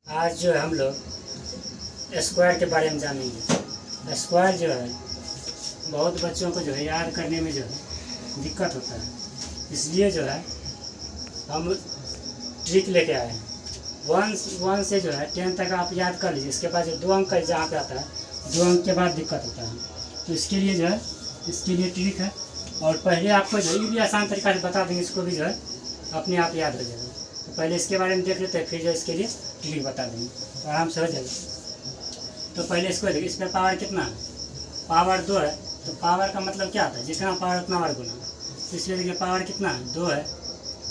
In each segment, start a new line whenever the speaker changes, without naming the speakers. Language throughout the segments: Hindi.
आज जो है हम लोग स्क्वायर के बारे में जानेंगे। स्क्वायर जो है बहुत बच्चों को जो है याद करने में जो है दिक्कत होता है, इसलिए जो है हम ट्रिक लेके आए हैं। वन से जो है 10 तक आप याद कर लीजिए। इसके बाद जो 2 अंक का जहाँ पे आता है 2 अंक के बाद दिक्कत होता है, तो इसके लिए जो है इसके लिए ट्रिक है। और पहले आपको जो है ये भी आसान तरीका से बता देंगे, इसको भी जो है अपने आप याद हो जाएगा। तो पहले इसके बारे में देख लेते हैं, फिर जो इसके लिए ट्रिक बता देंगे तो आराम से हो जाएगा। तो पहले इसको देखिए, इसमें पावर कितना है? पावर 2 है। तो पावर का मतलब क्या होता है? जितना पावर उतना बार गुना। तो इसलिए देखिए पावर कितना है? 2 है।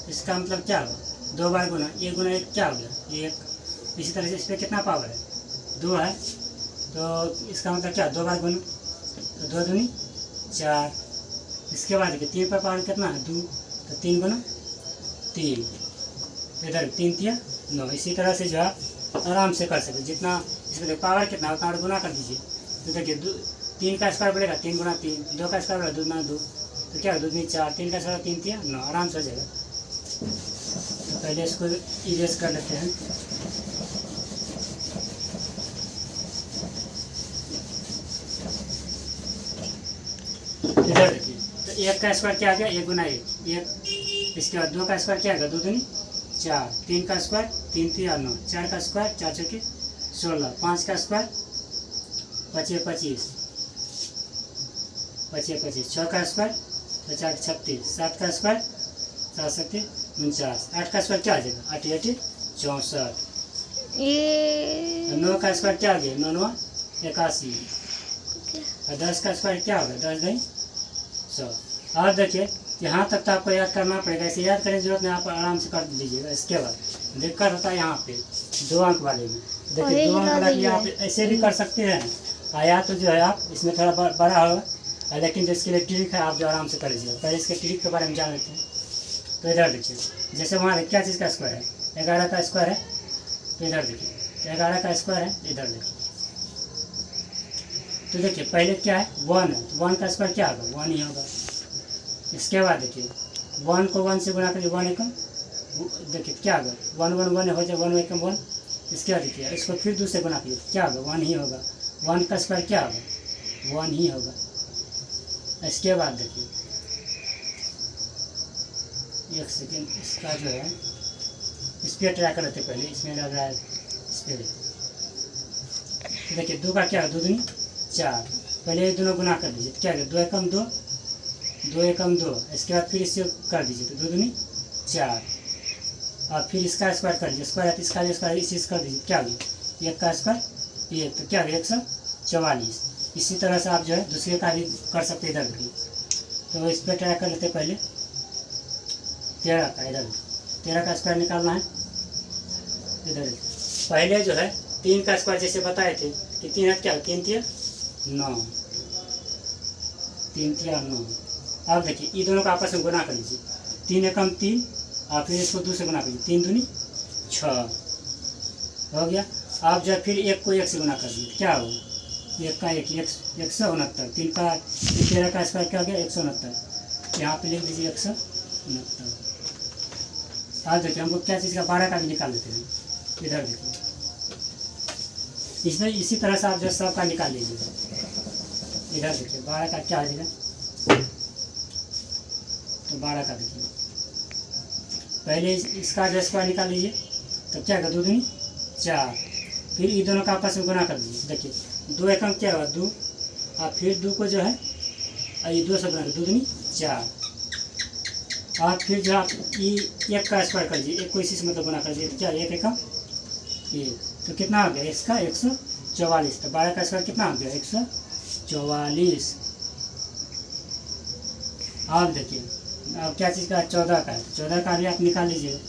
इसका मतलब क्या होगा? 2 बार गुना 1 गुना 1 क्या हो गया? 1। इसी तरह से इस पर कितना पावर है? 2 है। तो इसका मतलब क्या? 2 बार गुना, तो 2 दूनी 4। इसके बाद देखिए 3 पर पावर कितना है? 2। तो 3 गुना 3, इधर 3 तिया 9। इसी तरह से जो आप आराम से कर सकते। जितना इसमें पावर कितना उतना और गुना कर दीजिए। तो देखिए 3 का स्क्वायर बढ़ेगा 3 गुना 3, 2 का स्क्वायर बढ़ेगा 2 गुना 2, तो क्या 2 दूनी 4, 3 का स्क्वायर 3 तिया 9, आराम से हो जाएगा। तो पहले इसको इरेज कर लेते हैं। इधर देखिए, तो 1 का स्क्वायर क्या आ गया? 1 गुना 1। इसके बाद 2 का स्क्वायर क्या आएगा? 2 दूनी 4, 3 का स्क्वायर 3 तिया 9, 4 का स्क्वायर 4 चौके 16, 5 का स्क्वायर 25 25, 6 का स्क्वायर 50 36, 7 का स्क्वायर 7 7 49, 8 का स्क्वायर क्या आ जाएगा? 8 8 64, 9 का स्क्वायर क्या आ गया? 9 9 81, और 10 का स्क्वायर क्या होगा? 10 2 100। और देखिए यहाँ तक तो आपको याद करना पड़ेगा, इसे याद करने की जरूरत नहीं, आप आराम से कर लीजिएगा। इसके बाद दिक्कत होता है यहाँ पे 2 अंक वाले में। देखिए 2 अंक वाला भी आप ऐसे भी कर सकते हैं, या तो जो है आप इसमें थोड़ा बड़ा होगा, लेकिन जो इसके लिए ट्रिक है आप जो आराम से कर लीजिएगा। पहले इसके ट्रिक के बारे में जान लेते हैं। तो इधर देखिए, जैसे वहाँ क्या चीज़ का स्क्वायर है? 11 का स्क्वायर है। तो इधर देखिए 11 का स्क्वायर है, इधर देखिए। तो देखिए पहले क्या है? 1 है, तो 1 का स्क्वायर क्या होगा? 1 ही होगा। इसके बाद देखिए 1 को 1 से गुना करिए, 1 एकम देखिए क्या होगा? 1 1 1 हो जाए, 1 एकम 1। इसके बाद देखिए इसको फिर 2 से गुना करिए, क्या होगा? 1 ही होगा। 1 का स्क्वायर क्या होगा? 1 ही होगा। इसके बाद देखिए 1 सेकेंड, इसका जो है इस पर ट्राई कर लेते पहले, इसमें लग रहा है इस पर। देखिए 2 का क्या है? 2 दूनी 4। पहले ये दोनों गुना कर दीजिए, क्या है? 2 एकम 2, 2 एकम 2। इसके बाद फिर इससे कर दीजिए, तो 2 दूनी 4, और फिर इसका स्क्वायर कर दीजिए। स्क्वायर है तो इसका स्क्वायर इसी से कर दीजिए, क्या हो गया? 1 का स्क्वायर 1, तो क्या हो गया? 144। इसी तरह से आप जो है दूसरे का भी कर सकते हैं। इधर देखिए, तो इस पर ट्राई कर लेते पहले 13 का। इधर 13 का स्क्वायर निकालना है। इधर पहले जो है 3 का स्क्वायर जैसे बताए थे कि 3 है क्या? 3 तिया 9, 3 तिया 9। अब देखिए ये दोनों का आपस में गुना कर लीजिए, 3 एकम 3, और फिर इसको 2 से गुना करिए, 3 दूनी 6 हो गया। आप जो है फिर 1 को 1 से गुना कर दीजिए, क्या होगा? 1 का 1 169। 3 का 13 का स्क्वायर क्या हो गया? 169। यहाँ पे लिख दीजिए 169। अब देखिए हमको क्या चीज़ का 12 का भी निकाल लेते हैं। इधर देखिए इसमें इसी तरह से आप जो सब का निकाल लीजिएगा। इधर देखिए 12 का क्या हो जाएगा? तो 12 का देखिए पहले इसका जो स्क्वायर निकाल लीजिए, तो क्या होगा? 2 दूनी 4। फिर ये दोनों का आपस में गुना कर दीजिए। देखिए 2 एकम क्या होगा? 2, और फिर 2 को जो है ये 2 से गुना कर 2 दूनी 4, और फिर जो आप ये 1 का स्क्वायर कर दीजिए, 1 को इसी से मतलब गुना कर दीजिए, तो क्या 1 एकम 1, तो कितना हो गया? इसका 144। तो 12 का स्क्वायर कितना हो गया? 144। अब देखिए अब क्या चीज़ का? 14 का है। 14 का भी आप निकाल लीजिए।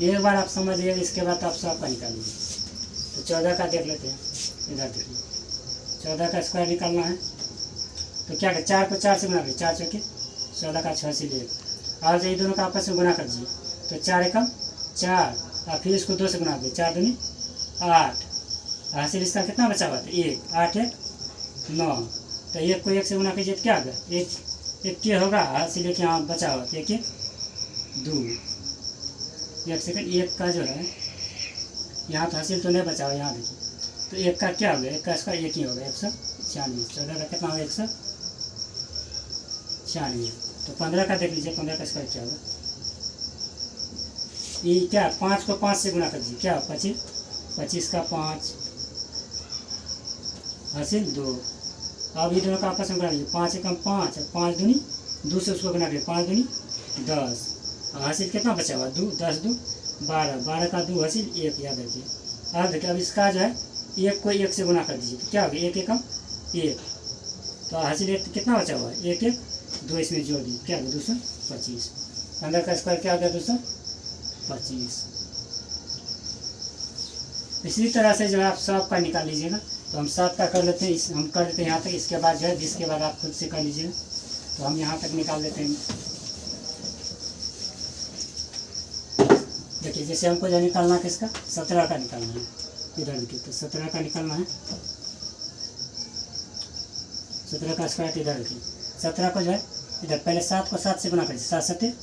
एक बार आप समझ लीजिए, इसके बाद आप सब का निकाल लीजिए। तो 14 का देख लेते हैं। इधर देखिए 14 का स्क्वायर निकालना है, तो क्या है? 4 को 4 से गुना करिए, 4 चौके 16 का 6 से ले, और ये दोनों का आपस में गुना कर दीजिए, तो 4 एकम 4, और फिर इसको 2 से गुना करिए, 4 दूनी 8। हासिल इसका कितना बचा हुआ था? 1 8 1 9। तो 1 को 1 से गुना कीजिए, तो क्या होगा? 1 के होगा, हासिल एक यहाँ बचा हुआ 1 1 2। 1 सेकेंड 1 का जो है यहाँ तो हासिल तो नहीं बचा हुआ, यहाँ देखिए। तो एक का क्या हो गया, एक का स्क्वायर एक ही होगा 196। 14 का कितना होगा 196। तो 15 का देख लीजिए, 15 का स्क्वायर क्या होगा, ये क्या 5 को 5 से गुना कर दीजिए, क्या 25, 25 का 5 हासिल 2। अब ये दोनों का आपस में गुना लीजिए, 5 एकम 5 और 5 दूनी 2 से उसको गुना कीजिए, 5 दूनी 10। हासिल कितना बचा हुआ 2, 10 2 12, 12 का 2 हासिल 1, याद रखिए। अब देखिए, अब इसका जो है 1 को 1 से गुना कर दीजिए, तो क्या हो गया 1 एकम 1। तो हासिल 1 कितना बचा हुआ है 1 1 2, इसमें जोड़ दीजिए, क्या हो गया 225। 15 का स्क्वायर क्या हो गया 225। इसी तरह से जो है आप 100 का निकाल लीजिएगा। तो हम 7 का कर लेते हैं, हम कर लेते हैं यहाँ तक। इसके बाद जो है 20 के बाद आप खुद से कर लीजिएगा। तो हम यहाँ तक निकाल लेते हैं। देखिए, जैसे हमको जो निकालना है किसका 17 का निकालना है, इधर देखिए, तो 17 का निकालना है। 17 का स्क्वायर इधर रखिए। 17 को जो है इधर पहले 7 को 7 से गुना करिए, 7 7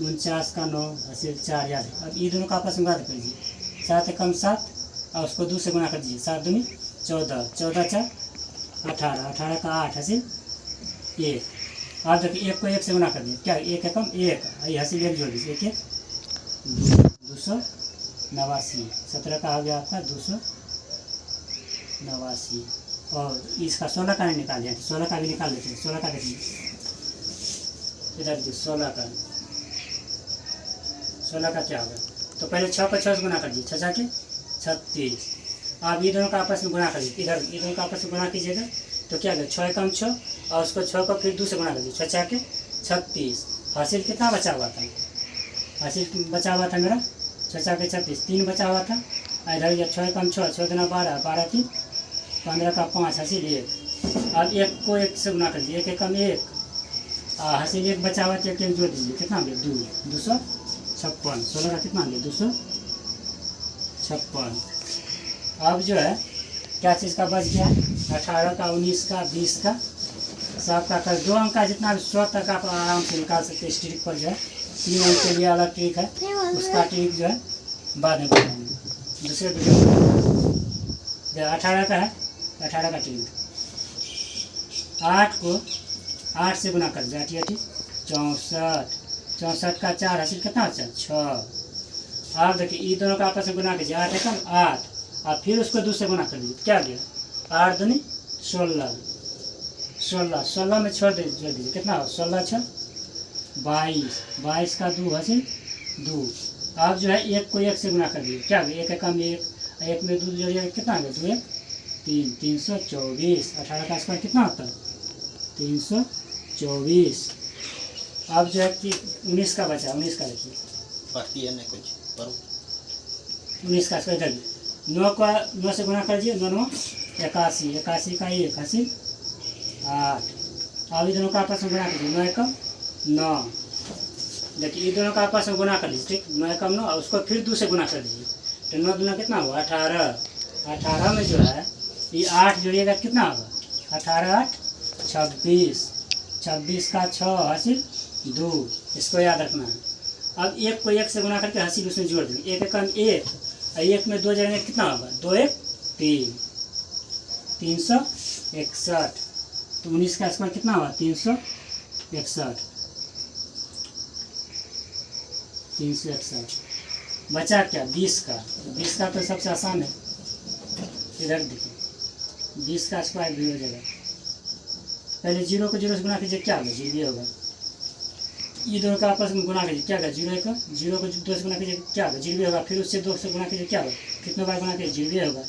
49 का 9 हासिल 4, याद है। अब ये दोनों का आपस में गुणा करिए, 7 एकम 7 और उसको 2 से गुना कर दीजिए, 7 दूनी 14, 14 4 18, 18 का 8 हासिल 1। अब देखिए 1 को 1 से गुना कर दीजिए, क्या 1 एकम 1, ये हासिल 1 जोड़ दीजिए, 1 1 289। 17 का आ गया आपका 289। और इसका 16 का नहीं निकाल दिया, 16 का भी निकाल लेते हैं। 16 का देखिए इधर देखिए, 16 का क्या होगा, तो पहले 6 को 6 से गुना कर दीजिए, 6 6 के 36। आप ये दोनों का आपस में गुना कर दीजिए, इधर ये दोनों का आपस में गुना कीजिएगा, तो क्या होगा 6 एकम 6 और उसको 6 को फिर 2 से गुना कर दीजिए, 6 6 के 36। हासिल कितना बचा हुआ था, हासिल बचा हुआ था मेरा 6 6 के 36, 3 बचा हुआ था। इधर ये 6 एकम 6, 6 दूना 12, 12 3 15 का 5 हासिल 1। अब 1 को 1 से गुना कर दीजिए, 1 एकम 1 हासिल 1 बचा हुआ, तो 1 1 जोड़ दीजिए, कितना हो गया 256। 16 का कितना हो गया 256। अब जो है क्या चीज़ का बच गया, 18 का 19 का 20 का सबका कर 2 अंक का जितना भी 100 तक आप आराम से निकाल सकते हैं। इस ट्रिक पर जो है 3 अंक के लिए अलग ट्रिक है, उसका ट्रिक जो है बाद में बताएंगे दूसरे वीडियो में। जो 18 का है, 18 का ट्रिक 8 को 8 से गुना कर दिया, 8 8 64, 64 का 4 हासिल कितना बचा 6। अब देखिए ये दोनों का आपस में गुना कीजिए, 8 एकम 8 और फिर उसको 2 से गुना कर दीजिए, क्या गया 8 दूनी 16, 16 में छोड़ दीजिए, कितना हो 16 6 22, 22 का 2 हासिल 2। अब जो है 1 को 1 से गुना कर दीजिए, क्या गया 1 एकम 1, 1 में 2 जोड़िए, कितना गया 2 1 3, 324। 18 का स्क्वायर कितना होता है 324। अब जो है कि 19 का बचा, 19 का देखिए, 19 का स्क्वायर इधर 9 का 9 से गुना कर दीजिए, 9 9 81, 81 का 1 हासिल 8। अब ये दोनों का आपस में गुना कर दीजिए, 9 एकम 9। देखिए ये दोनों का आपस में गुना कर लीजिए, ठीक 9 एकम 9 और उसको फिर 2 से गुना कर दीजिए, तो 9 दूना कितना हुआ 18। 18 में जो है ये 8 जोड़िएगा, कितना होगा 18 8 26, 26 का 6 हासिल 2, इसको याद रखना है। अब 1 को 1 से गुना करके हासिल उसमें जोड़ देंगे, 1 एकम 1 और 1 में 2 जोड़ेंगे, कितना होगा 2 1 3, 361। तो 19 का स्क्वायर कितना हुआ 361। 361 बचा क्या 20 का, 20 का तो सबसे आसान है, इधर देखिए 20 का स्क्वायर भी हो जाएगा। पहले 0 को 0 से गुना कीजिए, क्या होगा 0 होगा। ये दोनों का आपस में गुना कीजिए, क्या होगा 0 को 2 से गुना कीजिए, क्या होगा 0 होगा। फिर उससे 2 से गुना कीजिए, क्या होगा, कितने बार गुना कीजिए 0 होगा।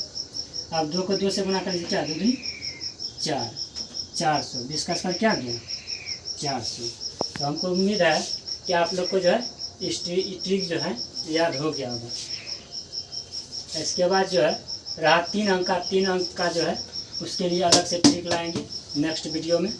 अब 2 को 2 से गुना कीजिए, क्या 2 2 4, 400। 20 का स्क्वायर क्या गया 400। तो हमको उम्मीद है कि आप लोग को जो है इस ट्रिक जो है याद हो गया होगा। इसके बाद जो है रहा 3 अंक का, 3 अंक का जो है उसके लिए अलग से ट्रिक लाएंगे नेक्स्ट वीडियो में।